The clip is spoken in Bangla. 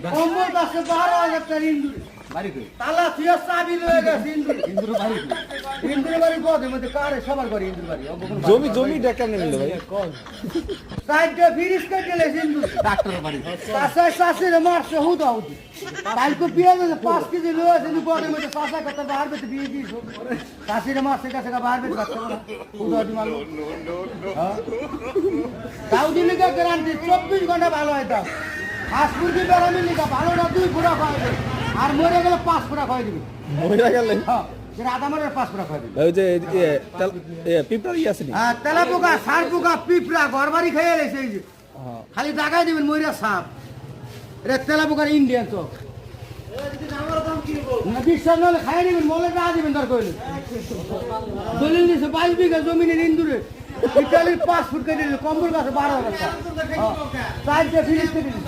কম্বল গাছে 12,000 টাকা ইন্দুরে বাড়ি কই তালা থিয়া চাবি লয়ে গেছে ইন্দুরে ইন্দুর বাড়ি কই ইন্দুরে বাড়ি পথে মধ্যে কারে সবার বাড়ি ইন্দুর বাড়ি জমিটা কেমনে নিল ভাই? সাইডে ফিরিস কেটে লেছে ইন্দুরে ডাক্তারের বাড়ি চাষায় চাষিরে মারছে হুদা হুদি কালকে পেঁয়াজ 5 কেজি লয়েছে দুপুরের মধ্যে চাষা কথা বাহার পেতে বিয়ে দিয়েছ চাষিরে মারছে কাছে বাহার পেতে বাচ্চা বলা হুদা হুদি মারলো তাও দিলে গ্যারান্টি 24 ঘন্টা ভালো হয় তাও হাঁস মুরগি বেড়ামি লিখা ভালো না 2 ফুটা খাওয়াবে আর মরে গেলে 5 ফুটা খাওয়াই দিবি মহিলা গেলে হ্যাঁ যেটা আধা মরে 5 ফুটা খাওয়াই দিবি ওই যে পিঁপড়া আছে নি? হ্যাঁ তেলা পোকা সার পোকা পিঁপড়া ঘর বাড়ি খেয়ে এলেছে এই যে হ্যাঁ। খালি টাকাই দিবেন ময়রা সাপ এটা তেলা পোকার ইন্ডিয়ান তো না বিশ্বাস নাহলে খাই দিবেন মলে টাকা দিবেন দরকার হইলে দলিল দিছে 22 বিঘা জমিনের ইন্দুরে ইটালির 5 ফুট কেটে দিল কম্বল গাছে 12,000 টাকা চারটে ফিরিস কেটে দিল